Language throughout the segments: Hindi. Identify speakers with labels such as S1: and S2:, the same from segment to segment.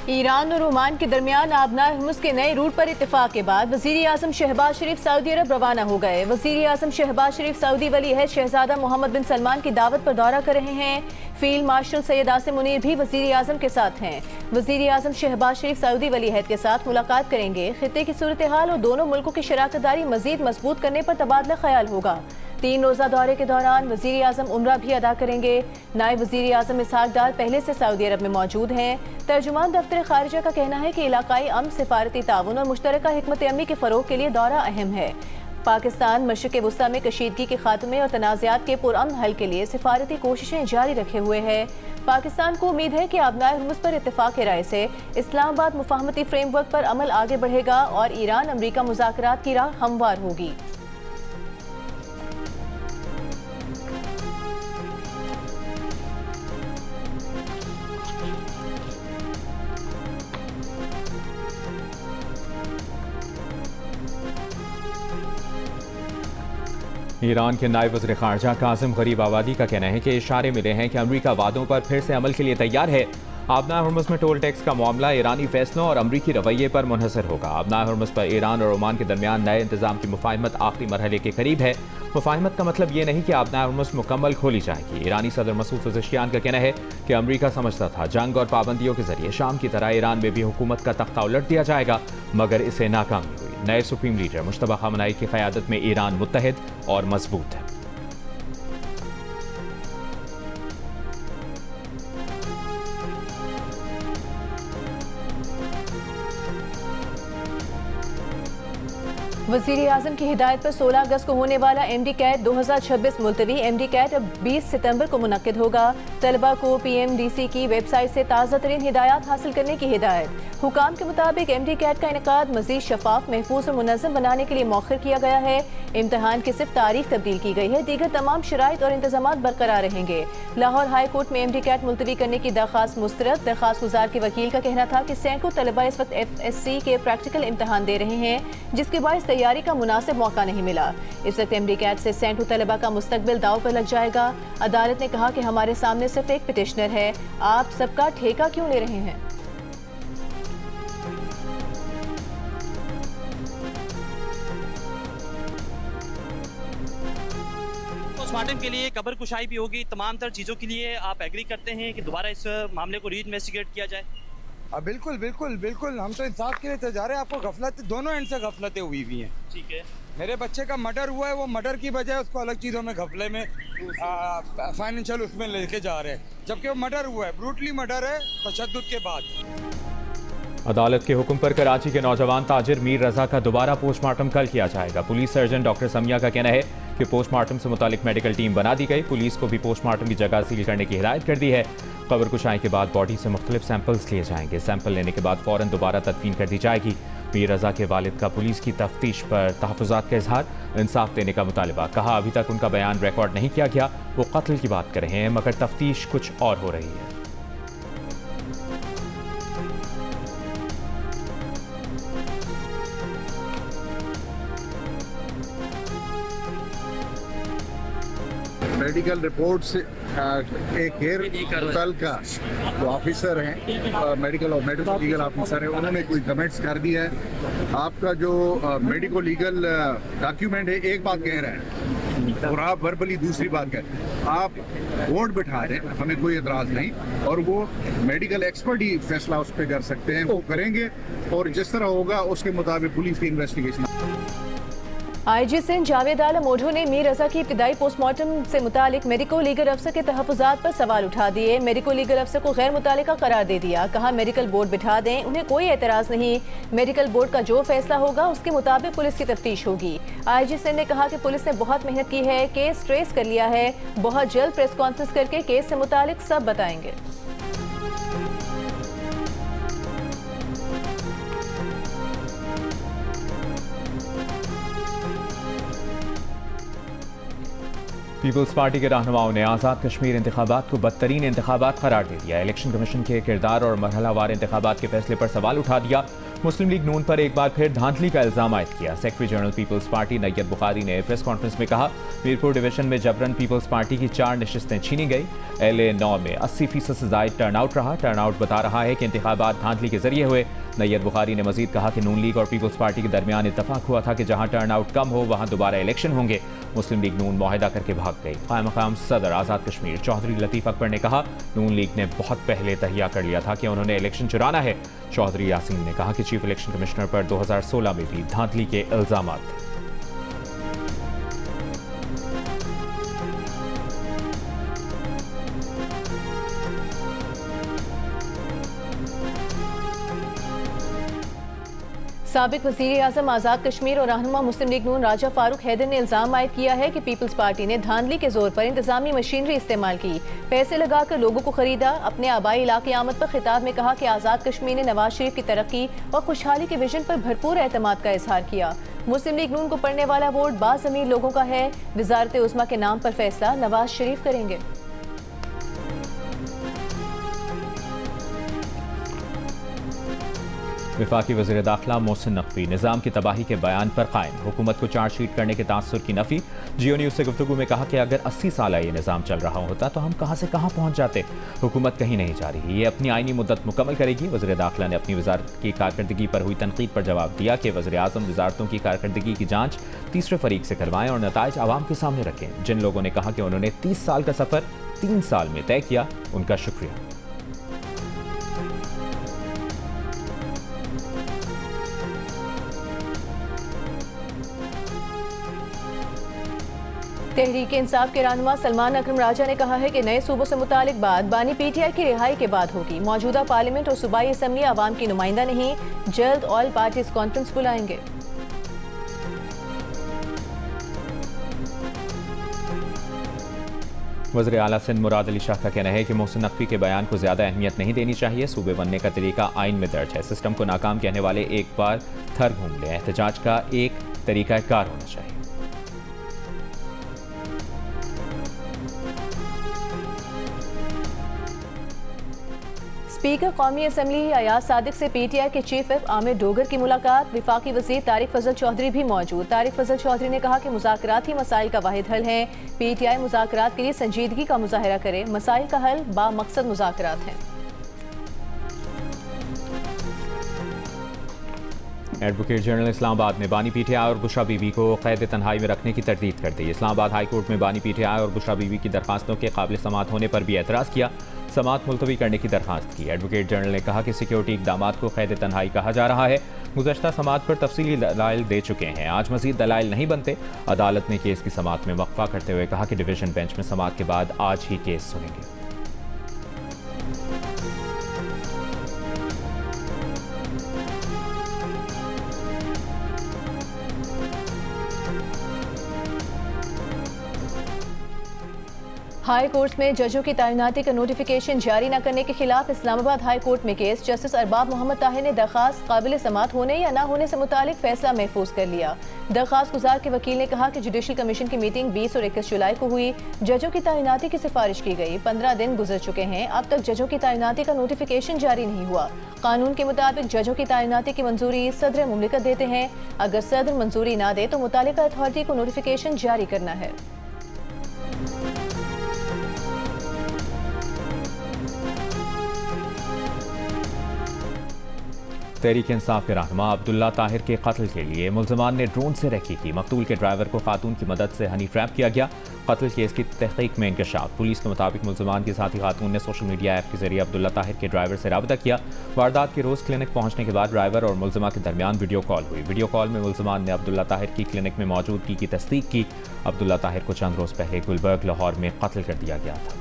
S1: ईरान और ओमान के दरमियान आबनार हुर्मुज़ के नए रूट पर इत्तेफाक के बाद वज़ीर आज़म शहबाज शरीफ सऊदी अरब रवाना हो गए। वज़ीर आज़म शहबाज शरीफ सऊदी वली अहद शहजादा मोहम्मद बिन सलमान की दावत पर दौरा कर रहे हैं। फील्ड मार्शल सैयद आसिम मुनीर भी वज़ीर आज़म के साथ हैं। वज़ीर आज़म शहबाज शरीफ सऊदी वली अहद के साथ मुलाकात करेंगे। खित्ते की सूरत हाल और दोनों मुल्कों की शराकतदारी मज़ीद मजबूत करने पर तबादला ख्याल होगा। 3 रोज़ा दौरे के दौरान वज़ीर आज़म उम्रा भी अदा करेंगे। नायब वज़ीर आज़म इसहाक डार पहले से सऊदी अरब में मौजूद हैं। तर्जुमान दफ्तर खारिजा का कहना है कि इलाकाई अमन, सिफारती ताउन और मुश्तरका हिकमत अमली के फ़रोग के लिए दौरा अहम है। पाकिस्तान मशरिक़ वुस्ता में कशीदगी के खात्मे और तनाज़ात के पुरअमन हल के लिए सिफारती कोशिशें जारी रखे हुए है। पाकिस्तान को उम्मीद है कि आबनार हुर्मुज़ पर इत्तेफाक राय से इस्लामाबाद मुफाहमती फ्रेमवर्क पर अमल आगे बढ़ेगा और ईरान अमरीका मुज़ाकरात की राह हमवार होगी।
S2: ईरान के नायब वज़ीर ख़ारजा कासिम गरीब आबादी का कहना है कि इशारे मिले हैं कि अमरीका वादों पर फिर से अमल के लिए तैयार है। आबनार हुर्मुज़ में टोल टैक्स का मामला ईरानी फैसलों और अमरीकी रवैये पर मुनहसर होगा। आबनार हुर्मुज़ पर ईरान और ओमान के दरमियान नए इंतजाम की मुफाहमत आखिरी मरहले के करीब है। मुफाहमत का मतलब ये नहीं कि आबनार हुर्मुज़ मुकम्मल खोली जाएगी। ईरानी सदर मसूद पज़ेश्कियान का कहना है कि अमरीका समझता था जंग और पाबंदियों के जरिए शाम की तरह ईरान में भी हुकूमत का तख्ता उलट दिया जाएगा, मगर इसे नाकामी हुई। नए सुप्रीम लीडर मुश्तबा खamenei की क़यादत में ईरान मुत्तहिद और मजबूत है।
S1: वज़ीर आज़म की हिदायत पर 16 अगस्त को होने वाला MD कैट 2026 मुलतवी। MD कैट अब 20 सितंबर को मुनक्किद होगा। तलबा को PMDC की वेबसाइट से ताज़ा तरीन हिदायत हासिल करने की हिदायत। हुकाम के मुताबिक MD कैट का इनेकाद मज़ीद शफाफ, महफूज और मुनज़्ज़म बनाने के लिए मौखर किया गया है। इम्तहान की सिर्फ तारीख तब्दील की गई है, दीगर तमाम शराइत और इंतजामात बरकरार रहेंगे। लाहौर हाई कोर्ट में MD कैट मुलतवी करने की दरख्वास्त मुस्तरद। दरख्वास्त गुजार के वकील का कहना था कि सैकड़ों तलबा इस वक्त FSC के प्रैक्टिकल इम्तहान दे रहे हैं, जिसके बायस तैयारी का मुनासिब मौका नहीं मिला। इस वक्त MD कैट से सैकड़ों तलबा का मुस्तकबिल दाव पर लग जाएगा। अदालत ने कहा कि हमारे सामने सिर्फ एक पिटिशनर है, आप सबका ठेका क्यों ले रहे हैं।
S3: पोस्टमार्टम के लिए कब्र कुशाई भी होगी। तमाम तर चीज़ों के लिए आप एग्री करते हैं कि दोबारा इस मामले को री इन्वेस्टिगेट किया जाए?
S4: बिल्कुल बिल्कुल बिल्कुल, हम तो इंसाफ के लिए तो जा रहे हैं। आपको गफलत, दोनों एंड से गफलतें हुई हुई हैं।
S3: ठीक है,
S4: मेरे बच्चे का मर्डर हुआ है, वो मर्डर की बजाय उसको अलग चीज़ों में घपले में फाइनेंशियल उसमें लेके जा रहे हैं, जबकि वो मर्डर हुआ है, ब्रूटली मर्डर है तशद्दुद के बाद।
S2: अदालत के हुक्म पर कराची के नौजवान ताजिर मीर रजा का दोबारा पोस्टमार्टम कल किया जाएगा। पुलिस सर्जन डॉक्टर समिया का कहना है कि पोस्टमार्टम से मुतालिक मेडिकल टीम बना दी गई। पुलिस को भी पोस्टमार्टम की जगह सील करने की हिदायत कर दी है। कब्र कुशाई के बाद बॉडी से मुख्तलिफ सैंपल्स लिए जाएंगे। सैंपल लेने के बाद फौरन दोबारा तदफीन कर दी जाएगी। मीर रजा के वालिद का पुलिस की तफ्तीश पर तहफ़्फ़ुज़ात का इजहार, इंसाफ देने का मुतालबा। कहा अभी तक उनका बयान रिकॉर्ड नहीं किया गया, वो कत्ल की बात कर रहे हैं, मगर तफ्तीश कुछ और हो रही है।
S5: मेडिकल रिपोर्ट से एक हेयर कल का जो ऑफिसर हैं, मेडिकल और मेडिको लीगल ऑफिसर हैं, उन्होंने कोई कमेंट्स कर दिया है। आपका जो मेडिको लीगल डॉक्यूमेंट है एक बात कह रहे हैं और आप वर्बली दूसरी बात कह रहे हैं। आप वोट बिठा दें, हमें कोई एतराज़ नहीं, और वो मेडिकल एक्सपर्ट ही फैसला उस पर कर सकते हैं, वो करेंगे और जिस तरह होगा उसके मुताबिक पुलिस की इन्वेस्टिगेशन।
S1: IG सिंध जावेद आलम ओढो ने मीर रजा की इब्तिदाई पोस्टमार्टम से मुतालिक मेडिको लीगल अफसर के तहफ़्फ़ुज़ात पर सवाल उठा दिए। मेडिको लीगल अफसर को गैर मुतालिका करार दे दिया। कहा मेडिकल बोर्ड बिठा दें, उन्हें कोई एतराज़ नहीं। मेडिकल बोर्ड का जो फैसला होगा उसके मुताबिक पुलिस की तफ्तीश होगी। IG सिंध ने कहा कि पुलिस ने बहुत मेहनत की है, केस ट्रेस कर लिया है, बहुत जल्द प्रेस कॉन्फ्रेंस करके केस से मुतालिक सब बताएंगे।
S2: पीपल्स पार्टी के रहनुमाओं ने आज़ाद कश्मीर इंतखाबात को बदतरीन इंतखाबात करार दे दिया। इलेक्शन कमीशन के किरदार और मरहलावार इंतखाबात के फैसले पर सवाल उठा दिया। मुस्लिम लीग नून पर एक बार फिर धांधली का इल्जाम आयद किया। Secretary general people's party Nayyat Bukhari ने प्रेस कॉन्फ्रेंस में कहा, मीरपुर डिवीजन में जबरन पीपल्स पार्टी की 4 नशिस्तें छीनी गई। LA-9 में 80% से ज्यादा टर्नआउट रहा। टर्नआउट बता रहा है कि इंतखाबात धांधली के जरिए हुए। नैयत बुखारी ने मजीद कहा कि नून लीग और पीपल्स पार्टी के दरमियान इत्तफाक हुआ था कि जहां टर्नआउट कम हो वहां दोबारा इलेक्शन होंगे। मुस्लिम लीग नून मुआहिदा करके भाग गई। क़ायम-मक़ाम सदर आज़ाद कश्मीर चौधरी लतीफ़ अकबर ने कहा, नून लीग ने बहुत पहले तहिया कर लिया था कि उन्होंने इलेक्शन चुराना है। चौधरी यासीन ने कहा कि चीफ इलेक्शन कमिश्नर पर 2016 में भी धांधली के इल्जामात थे।
S1: साबिक वज़ीर आज़म आज़ाद कश्मीर और रहनुमा मुस्लिम लीग नून राजा फारूक हैदर ने इल्जाम आयद किया है कि पीपल्स पार्टी ने धांधली के जोर पर इंतजामी मशीनरी इस्तेमाल की, पैसे लगाकर लोगों को खरीदा। अपने आबाई इलाके आमद पर खिताब में कहा कि आज़ाद कश्मीर ने नवाज शरीफ की तरक्की और खुशहाली के विजन पर भरपूर एतमाद का इजहार किया। मुस्लिम लीग नून को पड़ने वाला वोट बाज़मीर लोगों का है। वजारत उज़्मा के नाम पर फैसला नवाज शरीफ करेंगे।
S2: वफाकी वज़ीर दाखिला मोहसिन नकवी निज़ाम की तबाही के बयान पर कायम। हुकूमत को चार्जशीट करने के तासुर की नफ़ी। जियो न्यूज़ से गुफ्तगू में कहा कि अगर 80 साल ये निज़ाम चल रहा होता तो हम कहाँ से कहाँ पहुँच जाते। हुकूमत कहीं नहीं जा रही, ये अपनी आइनी मुद्दत मुकम्मल करेगी। वज़ीर दाखिला ने अपनी वज़ारत की कारकर्दगी पर हुई तनकीद पर जवाब दिया कि वज़ीर आज़म वज़ारतों की कारकर्दगी की जाँच तीसरे फरीक से करवाएं और नताइज आवाम के सामने रखें। जिन लोगों ने कहा कि उन्होंने 30 साल का सफ़र 3 साल में तय किया, उनका शुक्रिया।
S1: तहरीक इंसाफ के रहनुमा सलमान अकरम राजा ने कहा है कि नए सूबों से मुतालिक बात बानी PTI की रिहाई के बाद होगी। मौजूदा पार्लियामेंट और सूबाई असम्बली आवाम की नुमाइंदा नहीं, जल्द ऑल पार्टीज कॉन्फ्रेंस बुलाएंगे।
S2: वज़ीर आला सिंध मुराद अली शाह का कहना है कि मोहसिन नकवी के बयान को ज़्यादा अहमियत नहीं देनी चाहिए। सूबे बनने का तरीका आइन में दर्ज है। सिस्टम को नाकाम कहने वाले एक बार थर घूम लें। एहतजाज का एक तरीका कार होना चाहिए।
S1: स्पीकर कौमी असम्बली अयाज सादिक से PTI के चीफ विप आमिर डोगर की मुलाकात। विफाकी वज़ीर तारिक फजल चौधरी भी मौजूद। तारिक फजल चौधरी ने कहा कि मुज़ाकरात ही मसाइल का वाहिद हल है। PTI मुज़ाकरात के लिए संजीदगी का मुजाहरा करे। मसाइल का हल बामकसद मुज़ाकरात हैं।
S2: एडवोकेट जनरल इस्लामाबाद ने बानी PTI और बुशरा बीबी को कैद तन्हाई में रखने की तरदीद कर दी। इस्लामाबाद हाई कोर्ट में बानी PTI और बुशरा बीबी की दरखास्तों के काबिल समात होने पर भी एतराज़ किया। समात मुलतवी करने की दरखास्त की। एडवोकेट जनरल ने कहा कि सिक्योरिटी इकदाम को कैद तन्हाई कहा जा रहा है। गुज़श्ता समात पर तफसीली दलाइल दे चुके हैं, आज मजीद दलाइल नहीं बनते। अदालत ने केस की समात में वक्फा करते हुए कहा कि डिवीजन बेंच में समात के बाद आज ही केस सुनेंगे।
S1: हाई कोर्ट में जजों की तैनाती का नोटिफिकेशन जारी न करने के खिलाफ इस्लामाबाद हाई कोर्ट में केस। जस्टिस अरबाब मोहम्मद ताहिर ने दरखास्त काबिल समात होने या न होने से मुतालिक फैसला महफूज कर लिया। दरखास्त गुजार के वकील ने कहा कि जुडिशल कमीशन की मीटिंग 20 और 21 जुलाई को हुई। जजों की तैनाती की सिफारिश की गई। 15 दिन गुजर चुके हैं, अब तक जजों की तैनाती का नोटिफिकेशन जारी नहीं हुआ। कानून के मुताबिक जजों की तैनाती की मंजूरी सदर मुमलिकत देते हैं। अगर सदर मंजूरी ना दे तो मुतालिका अथॉरिटी को नोटिफिकेशन जारी करना है।
S2: तहरीक इंसाफ के रहनुमा अब्दुल्ला ताहिर के कत्ल के लिए मुल्ज़मान ने ड्रोन से रेकी की। मकतूल के ड्राइवर को खातून की मदद से हनी ट्रैप किया गया। कत्ल केस की तहकीक में इंकशाफ। पुलिस के मुताबिक मुल्ज़मान के साथी खातून ने सोशल मीडिया ऐप के जरिए अब्दुल्ला ताहिर के ड्राइवर से राबता किया। वारदात के रोज़ क्लिनिक पहुंचने के बाद ड्राइवर और मुल्ज़मा के दरमियान वीडियो कॉल हुई। वीडियो कॉल में मुल्ज़मान ने अब्दुल्ला ताहिर की क्लिनिक में मौजूदगी की तस्दीक की। अब्दुल्ला ताहिर को चंद रोज़ पहले गुलबर्ग लाहौर में कत्ल कर दिया गया था।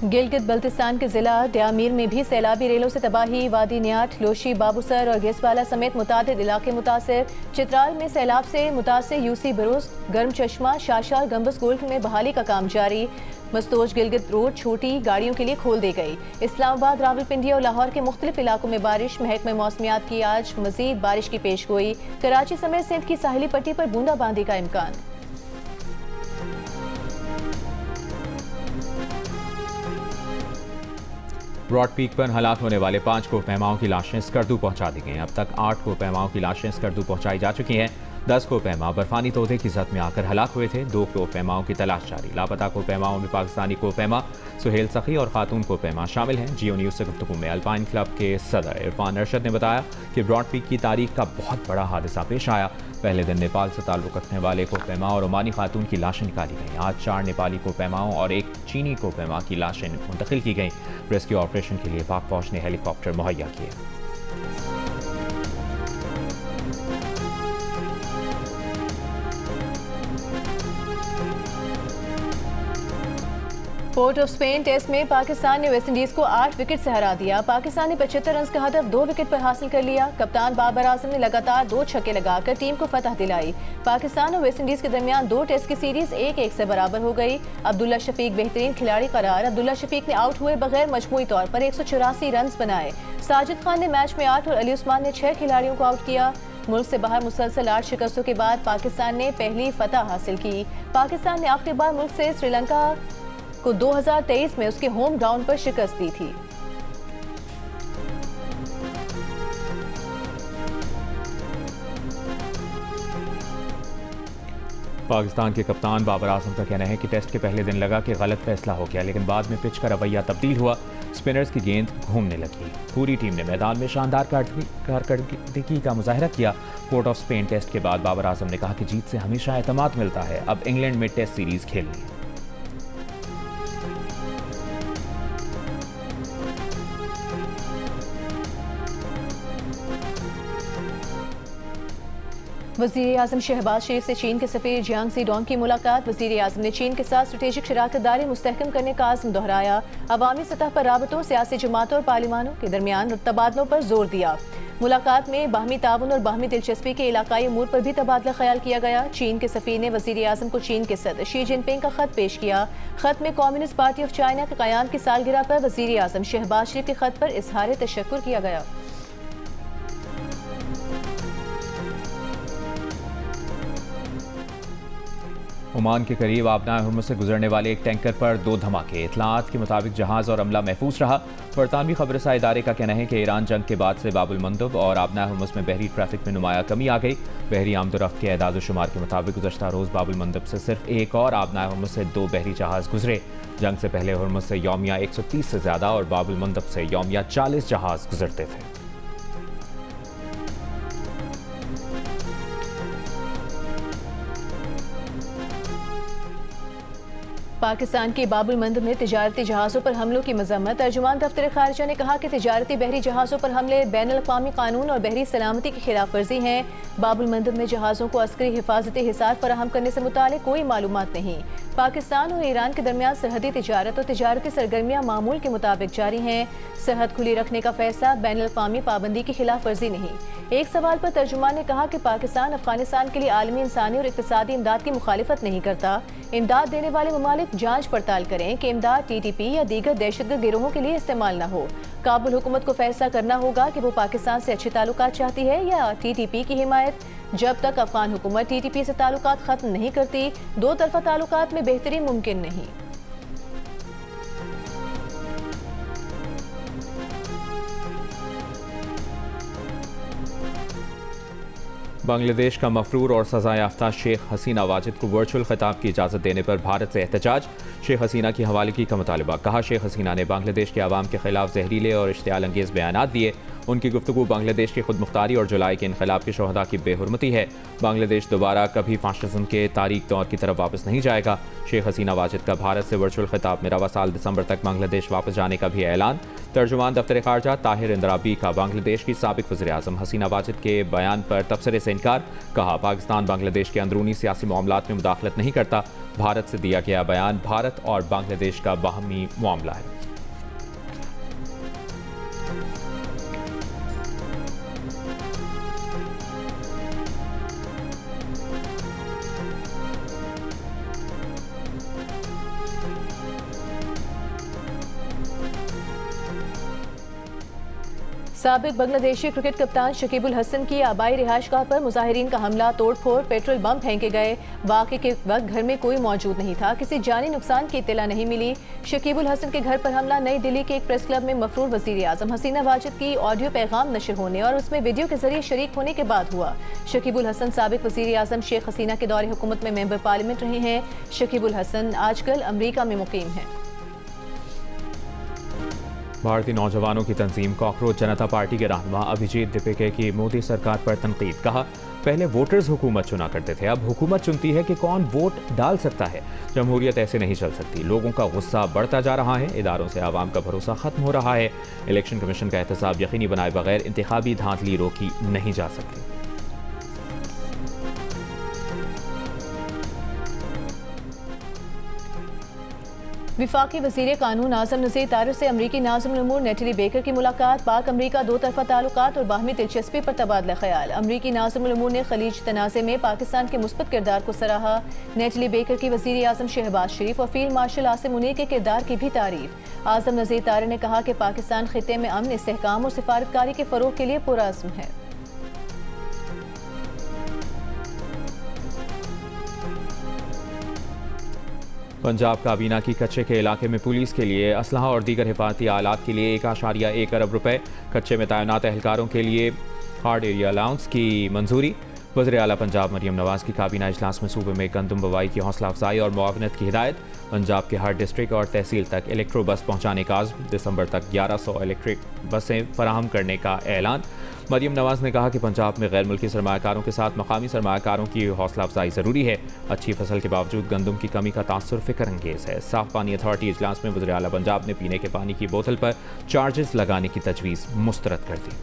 S1: गिलगित बल्तिस्तान के जिला ड्यामीर में भी सैलाबी रेलों से तबाही। वादी न्याट, लोशी, बाबूसर और गेसवाला समेत मुतादिद इलाके मुतासर। चित्राल में सैलाब से मुतासर यूसी बरोज, गर्म चश्मा, शाशा और गंबस गोल्ड में बहाली का काम जारी। मस्तोज गिलगित रोड छोटी गाड़ियों के लिए खोल दी गई। इस्लामाबाद, रावलपिंडी और लाहौर के मुख्तलिफ इलाकों में बारिश। महकमे मौसमियात की आज मजीद बारिश की पेशगोई। कराची समेत सिंध की साहिली पट्टी पर बूंदाबांदी का इम्कान।
S2: ब्रॉड पीक पर हलाक होने वाले 5 कोहपैमाओं की लाशें स्कर्दू पहुंचा दी गई। अब तक 8 कोहपैमाओं की लाशें स्कर्दू पहुंचाई जा चुकी हैं। 10 कोहपैमा बर्फानी तोते की जद में आकर हलाक हुए थे। 2 कोहपैमाओं की तलाश जारी। लापता कोहपैमाओं में पाकिस्तानी कोहपैमा सुहेल सखी और खातून कोहपैमा शामिल हैं। जियो न्यूज़ से गुफ्तगू में अल्पाइन क्लब के सदर इरफान अरशद ने बताया कि ब्रॉड पीक की तारीख का बहुत बड़ा हादसा पेश आया। पहले दिन नेपाल से ताल्लुक़ रखने वाले कोहपैमा और ओमानी खातून की लाशें निकाली गईं। आज 4 नेपाली कोहपैमाओं और 1 चीनी कोहपैमा की लाशें मुंतकिल की गईं। रेस्क्यू ऑपरेशन के लिए पाक फौज ने हेलीकॉप्टर मुहैया किए।
S1: पोर्ट ऑफ स्पेन टेस्ट में पाकिस्तान ने वेस्टइंडीज को 8 विकेट से हरा दिया। पाकिस्तान ने 75 रन का हदफ 2 विकेट पर हासिल कर लिया। कप्तान बाबर आजम ने लगातार 2 छक्के लगाकर टीम को फतह दिलाई। पाकिस्तान और वेस्टइंडीज के दरमियान 2 टेस्ट की सीरीज 1-1 से बराबर हो गई। अब्दुल्ला शफीक बेहतरीन खिलाड़ी करार। अब्दुल्ला शफीक ने आउट हुए बगैर मजमूई तौर पर 184 रन बनाए। साजिद खान ने मैच में 8 और अली उस्मान ने 6 खिलाड़ियों को आउट किया। मुल्क से बाहर मुसलसल 8 शिकस्तों के बाद पाकिस्तान ने पहली फतह हासिल की। पाकिस्तान ने आखिरी बार मुल्क से श्रीलंका को 2023 में उसके होम ग्राउंड पर शिकस्त दी थी।
S2: पाकिस्तान के कप्तान बाबर आजम का कहना है कि टेस्ट के पहले दिन लगा कि गलत फैसला हो गया, लेकिन बाद में पिच का रवैया तब्दील हुआ। स्पिनर्स की गेंद घूमने लगी। पूरी टीम ने मैदान में शानदार कारकर्दगी का मुजाहरा किया। पोर्ट ऑफ स्पेन टेस्ट के बाद बाबर आजम ने कहा कि जीत से हमेशा एतमाद मिलता है। अब इंग्लैंड में टेस्ट सीरीज खेलनी है।
S1: वज़ीर आज़म शहबाज शरीफ से चीन के सफ़ीर जियांग सी डोंग की मुलाकात। वज़ीर आज़म ने चीन के साथ स्ट्रेटेजिक शराकतदारी मुस्तहकम करने का आज़म दोहराया। अवामी सतह पर राबतों, सियासी जमातों और पार्लिमानों के दरमियान तबादलों पर जोर दिया। मुलाकात में बाहमी ताउन और बाहमी दिलचस्पी के इलाकाई अमूर पर भी तबादला ख्याल किया गया। चीन के सफ़ीर ने वज़ीर आज़म को चीन के सदर शी जिनपिंग का खत पेश किया। खत में कम्युनिस्ट पार्टी ऑफ चाइना के क़याम की सालगिरह पर वज़ीर आज़म शहबाज शरीफ के खत पर इजहार तशक्कुर किया गया।
S2: ओमान के करीब आबनाए हुर्मुज़ से गुजरने वाले एक टैंकर पर 2 धमाके। इत्तलाआत के मुताबिक जहाज़ और अमला महफूज रहा। बरतानवी खबरसा इदारे का कहना है कि ईरान जंग के बाद से बाबुल मंदब और आबनाए हुर्मुज़ में बहरी ट्रैफिक में नुमाया कमी आ गई। बहरी आमदोरफ्त के एदाद शुमार के मुताबिक गुज़श्ता रोज़ बाबुल मंदब से सिर्फ 1 और आबनाए हुर्मुज़ से 2 बहरी जहाज़ गुजरे। जंग से पहले हुर्मुज़ से यौमिया 130 से ज़्यादा और बाबुल मंदब से यौमिया 40 जहाज़ गुजरते थे।
S1: पाकिस्तान के बाबुल मंदब में तिजारती जहाज़ों पर हमलों की मजम्मत। तर्जुमान दफ्तर खारिजा ने कहा कि तिजारती बहरी जहाज़ों पर हमले बैनुल-अक़वामी कानून और बहरी सलामती की खिलाफ वर्जी हैं। बाबुल मंदब में जहाज़ों को अस्करी हिफाजती हिसार फराहम करने से मुतालिक कोई मालूमात नहीं। पाकिस्तान और ईरान के दरमियान सरहदी तिजारत और तिजारती सरगर्मियाँ मामूल के मुताबिक जारी हैं। सरहद खुली रखने का फैसला बैनुल-अक़वामी पाबंदी की खिलाफ वर्जी नहीं। एक सवाल पर तर्जुमान ने कहा कि पाकिस्तान अफगानिस्तान के लिए आलमी इंसानी और इक़्तिसादी इमदाद की मुखालिफत नहीं करता। इमदाद देने वाले ममालिक जांच पड़ताल करें कि इमदाद TTP या दीगर दहशतगर्द गिरोहों के लिए इस्तेमाल न हो। काबुल हुकूमत को फैसला करना होगा कि वो पाकिस्तान से अच्छे ताल्लुकात चाहती है या TTP की हिमायत। जब तक अफगान हुकूमत TTP से ताल्लुकात खत्म नहीं करती, 2 तरफा ताल्लुकात में बेहतरी मुमकिन नहीं।
S2: बांग्लादेश का मफरूर और सजा याफ्ता शेख हसीना वाजिद को वर्चुअल खिताब की इजाज़त देने पर भारत से एहतजाज। शेख हसीना की हवालगी का मुतालबा। कहा शेख हसीना ने बांग्लादेश के आवाम के खिलाफ जहरीले और इश्तियाल अंगेज़ बयानात दिए। उनकी गुफ्तगू बांग्लादेश की खुदमुख्तारी और जुलाई के इनकलाब के शोहदा की बेहुरमती है। बांग्लादेश दोबारा कभी फाशिज्म के तारीख दौर की तरफ वापस नहीं जाएगा। शेख हसीना वाजिद का भारत से वर्चुअल खिताब में रवा साल दिसंबर तक बांग्लादेश वापस जाने का भी ऐलान। तर्जुमान दफ्तर खारजा ताहिर इंदराबी का बांग्लादेश की साबिक वज़ीर आज़म हसीना वाजिद के बयान पर तबसरे से इनकार। कहा, पाकिस्तान बांग्लादेश के अंदरूनी सियासी मामलात में मुदाखलत नहीं करता। भारत से दिया गया बयान भारत और बांग्लादेश का बाहमी मामला है।
S1: साबिक बांग्लादेशी क्रिकेट कप्तान शकीबुल हसन की आबाई रिहायशगाह पर मुजाहिरीन का हमला, तोड़फोड़, पेट्रोल बम फेंके गए। वाक़े के वक्त घर में कोई मौजूद नहीं था। किसी जानी नुकसान की इत्तला नहीं मिली। शकीबुल हसन के घर पर हमला नई दिल्ली के एक प्रेस क्लब में मफरूर वज़ीर आज़म हसीना वाजिद की ऑडियो पैगाम नशर होने और उसमें वीडियो के जरिए शरीक होने के बाद हुआ। शकीबुल हसन साबिक वज़ीर आज़म शेख हसीना के दौरे हुकूमत में मेंबर पार्लियामेंट रहे हैं। शकीबुल हसन आजकल अमरीका में मुकीम हैं।
S2: भारतीय नौजवानों की तंजीम कॉकरोच जनता पार्टी के रहनुमा अभिजीत दीपिके की मोदी सरकार पर तनकीद। कहा, पहले वोटर्स हुकूमत चुना करते थे, अब हुकूमत चुनती है कि कौन वोट डाल सकता है। जमहूरियत ऐसे नहीं चल सकती। लोगों का गुस्सा बढ़ता जा रहा है, इदारों से आवाम का भरोसा खत्म हो रहा है। इलेक्शन कमीशन का एहतसाब यकीनी बनाए बगैर इंतखाबी धांधली रोकी नहीं जा सकती।
S1: विफाकी वज़ीर कानून आज़म नज़ीर तारिर से अमरीकी नाज़िम उल-उमूर नेटली बेकर की मुलाकात। पाक अमरीका दो तरफ़ा ताल्लुकात और बाहमी दिलचस्पी पर तबादला ख्याल। अमरीकी नाज़िम उल-उमूर ने खलीज तनाज़े में पाकिस्तान के मुस्बत किरदार को सराहा। नेटली बेकर की वज़ीर आज़म शहबाज शरीफ और फील्ड मार्शल आसिम मुनीर के किरदार की भी तारीफ। आज़म नज़ीर तारिर ने कहा कि पाकिस्तान खित्ते में अमन, इस्तेहकाम और सिफारतकारी के फ़रोग़ के लिए पुरअज़्म है।
S2: पंजाब काबीना की कच्चे के इलाके में पुलिस के लिए असलहा और दीगर हिफाजती आलात के लिए 1.1 अरब रुपए, कच्चे में तैनात एहलकारों के लिए हार्ड एरिया अलाउंस की मंजूरी। वज़ीर आला पंजाब मरियम नवाज़ की काबीना इजलास में सूबे में गंदम बवाई की हौसला अफजाई और मुआवनत की हिदायत। पंजाब के हर डिस्ट्रिक्ट और तहसील तक इलेक्ट्रो बस पहुँचाने का आज़म। दिसंबर तक 1100 इलेक्ट्रिक बसें फराहम करने का ऐलान। मरियम नवाज़ ने कहा कि पंजाब में गैर मुल्की सरमायाकारों के साथ मकामी सरमायाकारों की हौसला अफजाई ज़रूरी है। अच्छी फसल के बावजूद गंदम की कमी का तासुर फ़िक्र अंगेज़ है। साफ़ पानी अथॉरिटी इजलास में वज़ीर आला पंजाब ने पीने के पानी की बोतल पर चार्जेस लगाने की तजवीज़ मुस्तरद कर दी।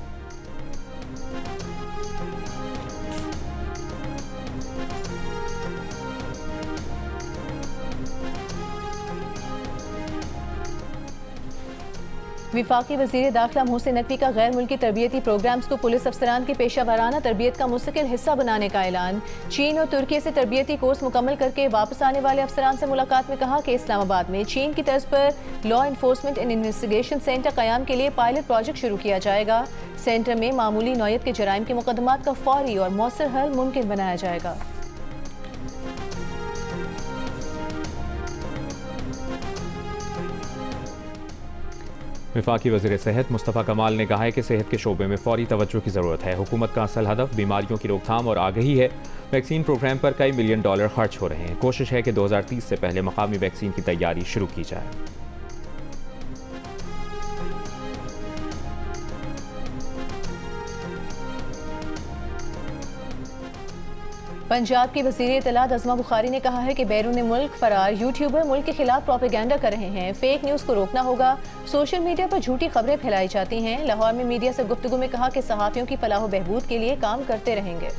S1: विफाकी वज़ीर दाखिला मोहसिन नकवी का गैर मुल्की तरबियती प्रोग्राम्स को पुलिस अफसरान की पेशा वाराना तरबियत का मुस्तकिल हिस्सा बनाने का ऐलान। चीन और तुर्की से तरबियती कोर्स मुकम्मल करके वापस आने वाले अफसरान से मुलाकात में कहा कि इस्लामाबाद में चीन की तर्ज पर law enforcement and investigation centre क़याम के लिए पायलट प्रोजेक्ट शुरू किया जाएगा। सेंटर में मामूली नौयत के जराइम के मुकदमात का फौरी और मौसर हल मुमकिन बनाया जाएगा।
S2: वफाकी वज़ीर सेहत मुस्तफ़ा कमाल ने कहा है कि सेहत के शोबे में फौरी तवज्जो की ज़रूरत है। हुकूमत का असल हदफ बीमारियों की रोकथाम और आगही है। वैक्सीन प्रोग्राम पर कई मिलियन डॉलर खर्च हो रहे हैं। कोशिश है कि 2030 से पहले मकामी वैक्सीन की तैयारी शुरू की जाए।
S1: पंजाब की वज़ीर इत्तलात अज़मा बुखारी ने कहा है कि बैरून मुल्क फरार यूट्यूबर मुल्क के खिलाफ प्रोपेगेंडा कर रहे हैं। फेक न्यूज़ को रोकना होगा। सोशल मीडिया पर झूठी खबरें फैलाई जाती हैं। लाहौर में मीडिया से गुफ्तगू में कहा कि सहाफ़ियों की फलाह व बहबूद के लिए काम करते रहेंगे।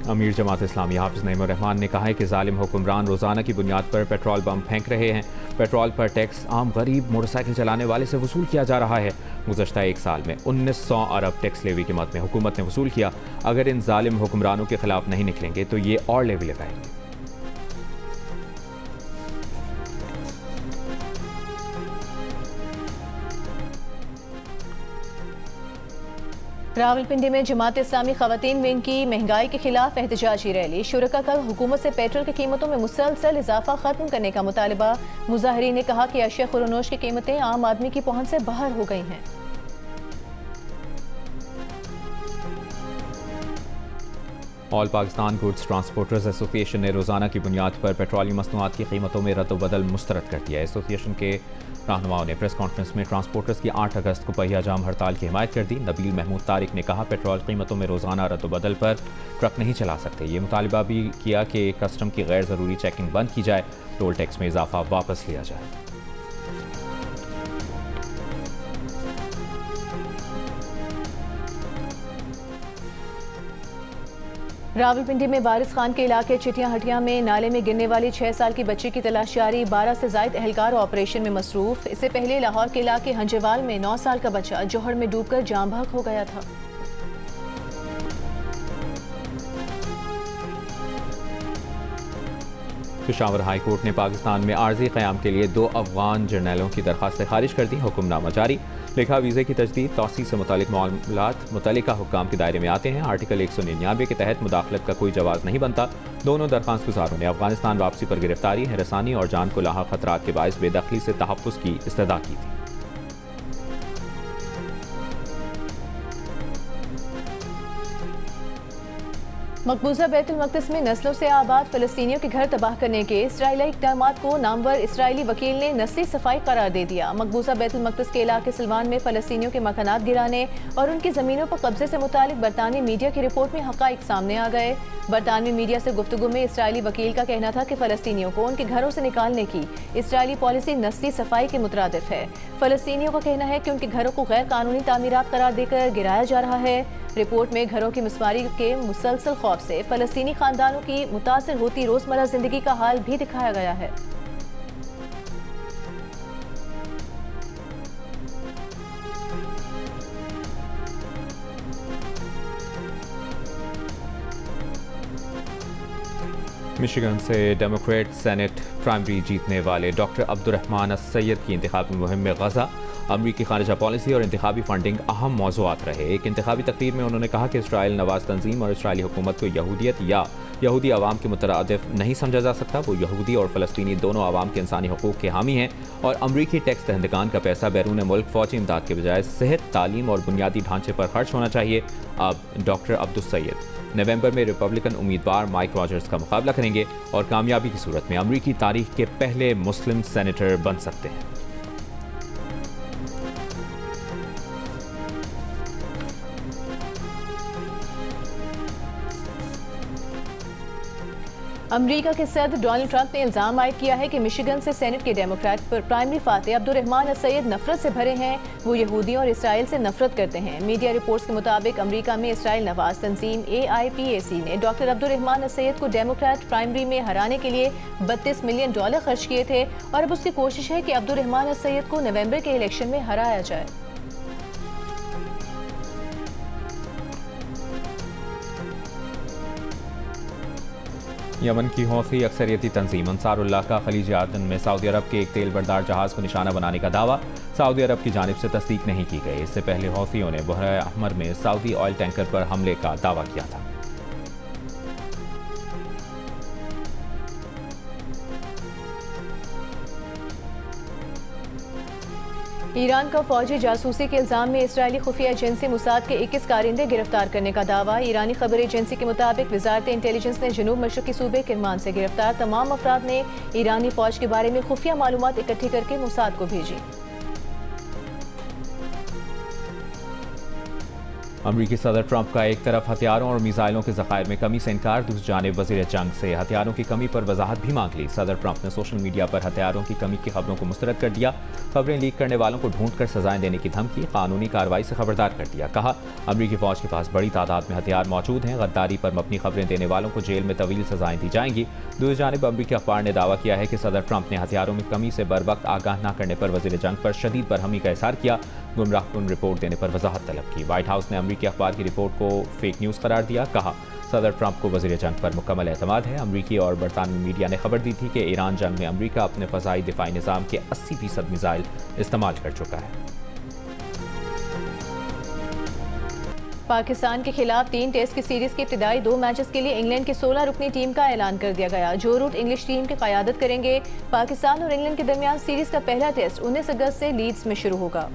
S2: अमीर जमात इस्लामी हाफिज़ नईमुर रहमान ने कहा है कि जालिम हुक्मरान रोज़ाना की बुनियाद पर पेट्रोल बम फेंक रहे हैं। पेट्रोल पर टैक्स आम गरीब मोटरसाइकिल चलाने वाले से वसूल किया जा रहा है। गुज़श्ता एक साल में 1900 अरब टैक्स लेवी की मद में हुकूमत ने वसूल किया। अगर इन जालिम हुक्मरानों के खिलाफ नहीं निकलेंगे तो ये और लेवी लगाएंगे।
S1: रावलपिंडी में जमात इस्लामी ख़वातीन विंग की महंगाई के खिलाफ एहतजाजी रैली। शुरका का हुकूमत से पेट्रोल की कीमतों में मुसलसल इजाफा खत्म करने का मुतालबा। मुजाहिरीन ने कहा कि अशिया खुरनोश की कीमतें आम आदमी की पहुंच से बाहर हो गई हैं।
S2: All Pakistan goods transporters association ने रोज़ाना की बुनियाद पर पेट्रोलियम मसनूआत की कीमतों में रद्द-ओ-बदल मुस्तरद कर दिया है। एसोसिएशन के रहनुमाओं ने प्रेस कॉन्फ्रेंस में ट्रांसपोर्टर्स की 8 अगस्त को पहिया जाम हड़ताल की हिमायत कर दी। नबील महमूद तारिक ने कहा, पेट्रोल कीमतों में रोज़ाना रद्द-ओ-बदल पर ट्रक नहीं चला सकते। ये मुतालबा भी किया कि कस्टम की गैर ज़रूरी चेकिंग बंद की जाए, टोल टैक्स में इजाफा वापस लिया जाए।
S1: रावलपिंडी में वारिस खान के इलाके चिटियां हटिया में नाले में गिरने वाली 6 साल की बच्ची की तलाश जारी। 12 से जायद एहलकार ऑपरेशन में मसरूफ। इससे पहले लाहौर के इलाके हंजेवाल में 9 साल का बच्चा जोहर में डूबकर जान बहक हो गया था।
S2: पेशावर हाई कोर्ट ने पाकिस्तान में आर्जी क़याम के लिए 2 अफगान जर्नैलों की दरखास्तें खारिज कर दी। हुक्मनामा जारी। लिखा, वीज़े की तजदीद तौसी से मुतालिक मामलात मुतल्लिका हुक्काम के दायरे में आते हैं। आर्टिकल 199 के तहत मुदाखलत का कोई जवाज़ नहीं बनता। दोनों दरख्वास्त गुजारों ने अफगानिस्तान वापसी पर गिरफ्तारी, हिरासानी और जान को लाहक खतरात के बायस बेदखली से तहफ़्फ़ुज़ की इस्तदा की थी।
S1: मकबूजा बैतुल मक़दिस में नस्लों से आबाद फ़लस्तीनियों के घर तबाह करने के इसराइली इक़दामात को नामवर इसराइली वकील ने नस्ली सफाई करार दे दिया। मकबूजा बैतुल मक़दिस के इलाके सिलवान में फ़लस्तीनियों के मकानात गिराने और उनकी ज़मीनों पर कब्जे से मुतालिक बरतानी मीडिया की रिपोर्ट में हक़ाइक़ सामने आ गए। बरतानवी मीडिया से गुफ्तगू में इसराइली वकील का कहना था कि फ़लस्तीनियों को उनके घरों से निकालने की इसराइली पॉलिसी नस्ली सफाई के मुतरादिफ है। फ़लस्तीनियों का कहना है कि उनके घरों को गैर कानूनी तामीरात करार देकर गिराया जा रहा है। रिपोर्ट में घरों की मिसमारी के मुसलसल खौफ से फ़लस्तीनी खानदानों की मुतासिर होती रोज़मर्रा ज़िंदगी का हाल भी दिखाया गया है।
S2: मिशिगन से डेमोक्रेट सेनेट प्राइमरी जीतने वाले डॉक्टर अब्दुर्रहमान सैयद की इंतखाबी मुहिम में गज़ा, अमरीकी खारजा पॉलिसी और इंतखाबी फंडिंग अहम मौज़ूआत रहे। एक इंतखाबी तकरीर में उन्होंने कहा कि इसराइल नवाज तंजीम और इसराइली हुकूमत को यहूदियत या यहूदी आवाम के मुतरादिफ नहीं समझा जा सकता। वो यहूदी और फ़लस्तीनी दोनों आवाम के इंसानी हकूक़ के हामी हैं और अमरीकी टैक्स दहंदगान का पैसा बैरून मुल्क फ़ौजी इमदाद के बजाय सेहत, तालीम और बुनियादी ढांचे पर खर्च होना चाहिए। अब डॉक्टर अब्दुल सैयद नवंबर में रिपब्लिकन उम्मीदवार माइक रॉजर्स का मुकाबला करेंगे और कामयाबी की सूरत में अमरीकी तारीख के पहले मुस्लिम सेनेटर बन सकते हैं।
S1: अमेरिका के सदर डोनाल्ड ट्रंप ने इल्जाम आयद किया है कि मिशिगन से सेनेट के डेमोक्रेट पर प्राइमरी फाते अब्दुर्रहमान सैयद नफरत से भरे हैं। वो यहूदियों और इसराइल से नफरत करते हैं। मीडिया रिपोर्ट्स के मुताबिक अमेरिका में इसराइल नवाज तंजीम AIPAC ने डॉक्टर अब्दुर्रहमान सैयद को डेमोक्रेट प्राइमरी में हराने के लिए $32 मिलियन खर्च किए थे और अब उसकी कोशिश है कि अब्दुर्रहमान सैयद को नवंबर के इलेक्शन में हराया जाए।
S2: यमन की हौसी अक्सरियती तंजीम अंसारुल्लाह का खलीज आदन में सऊदी अरब के एक तेल बरदार जहाज को निशाना बनाने का दावा सऊदी अरब की जानिब से तस्दीक नहीं की गई। इससे पहले हौसियों ने बहर अहमर में सऊदी ऑयल टैंकर पर हमले का दावा किया था।
S1: ईरान का फौजी जासूसी के इल्जाम में इसराइली खुफिया एजेंसी मुसाद के 21 कारिंदे गिरफ्तार करने का दावा। ईरानी खबर एजेंसी के मुताबिक वजारत इंटेलिजेंस ने जनूब मशरकी सूबे किरमान से गिरफ्तार तमाम अफराद ने ईरानी फौज के बारे में खुफिया मालूमात इकट्ठी करके मुसाद को भेजी।
S2: अमरीकी सदर ट्रंप का एक तरफ हथियारों और मिसाइलों के ज़खायर में कमी से इनकार, दूसरी जानिब वज़ीर जंग से हथियारों की कमी पर वजाहत भी मांग ली। सदर ट्रंप ने सोशल मीडिया पर हथियारों की कमी की खबरों को मुस्तरद कर दिया। खबरें लीक करने वालों को ढूंढ कर सजाएं देने की धमकी, कानूनी कार्रवाई से खबरदार कर दिया। कहा, अमरीकी फौज के पास बड़ी तादाद में हथियार मौजूद हैं। गद्दारी पर मबनी खबरें देने वालों को जेल में तवील सजाएं दी जाएंगी। दूसरी जानिब अमरीकी अखबार ने दावा किया है कि सदर ट्रंप ने हथियारों में कमी से बर वक्त आगाह न करने पर वज़ीर जंग पर शदीद बरहमी का इज़हार किया, गुमराहकुन रिपोर्ट देने पर वजाहत तलब की। व्हाइट हाउस ने अमरीकी अखबार की रिपोर्ट को फेक न्यूज़ करार दिया। कहा, सदर ट्रंप को वज़ीर जंग पर मुकम्मल एतमाद है। अमरीकी और बरतानवी मीडिया ने खबर दी थी कि ईरान जंग में अमरीका अपने फ़ज़ाई दिफाई निज़ाम के 80% मिसाइल इस्तेमाल कर चुका है।
S1: पाकिस्तान के खिलाफ 3 टेस्ट की सीरीज के इब्तिदाई 2 मैचेस के लिए इंग्लैंड की 16 रुकनी टीम का ऐलान कर दिया गया। जो रूट इंग्लिश टीम की क़यादत करेंगे। पाकिस्तान और इंग्लैंड के दरमियान सीरीज का पहला टेस्ट 19 अगस्त से लीड्स में शुरू होगा।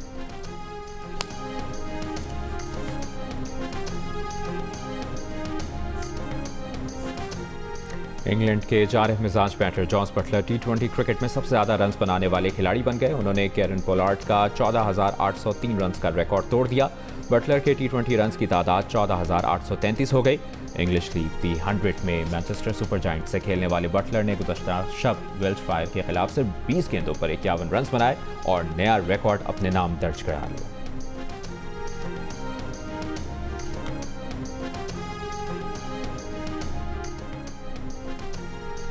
S2: इंग्लैंड के जारह मिजाज बैटर जॉस बटलर टी20 क्रिकेट में सबसे ज़्यादा रन्स बनाने वाले खिलाड़ी बन गए। उन्होंने केरन पोलार्ड का 14,803 रन्स का रिकॉर्ड तोड़ दिया। बटलर के टी20 रन्स की तादाद 14,833 हो गई। इंग्लिश लीग दी 100 में मैनचेस्टर सुपर जायंट से खेलने वाले बटलर ने गुज़श्ता शब वेल्शफायर के खिलाफ सिर्फ 20 गेंदों पर 51 रन्स बनाए और नया रिकॉर्ड अपने नाम दर्ज करा लिया।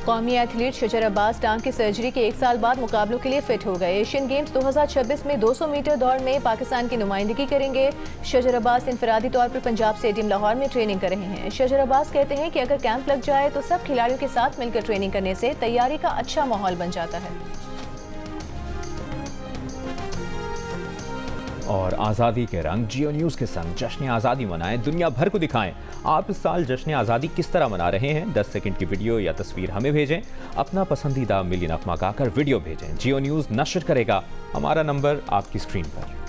S1: कौमी एथलीट शजर अब्बास टांग की सर्जरी के 1 साल बाद मुकाबलों के लिए फिट हो गए। एशियन गेम्स 2026 में 200 मीटर दौड़ में पाकिस्तान की नुमाइंदगी करेंगे। शजर अब्बास इंफरादी तौर पर पंजाब स्टेडियम लाहौर में ट्रेनिंग कर रहे हैं। शजर अब्बास कहते हैं कि अगर कैंप लग जाए तो सब खिलाड़ियों के साथ मिलकर ट्रेनिंग करने से तैयारी का अच्छा माहौल बन जाता है।
S2: और आज़ादी के रंग जियो न्यूज़ के संग जश्न आज़ादी मनाएं, दुनिया भर को दिखाएं। आप इस साल जश्न आज़ादी किस तरह मना रहे हैं? 10 सेकंड की वीडियो या तस्वीर हमें भेजें। अपना पसंदीदा मिली नगमा गाकर वीडियो भेजें। जियो न्यूज़ नशर करेगा। हमारा नंबर आपकी स्क्रीन पर।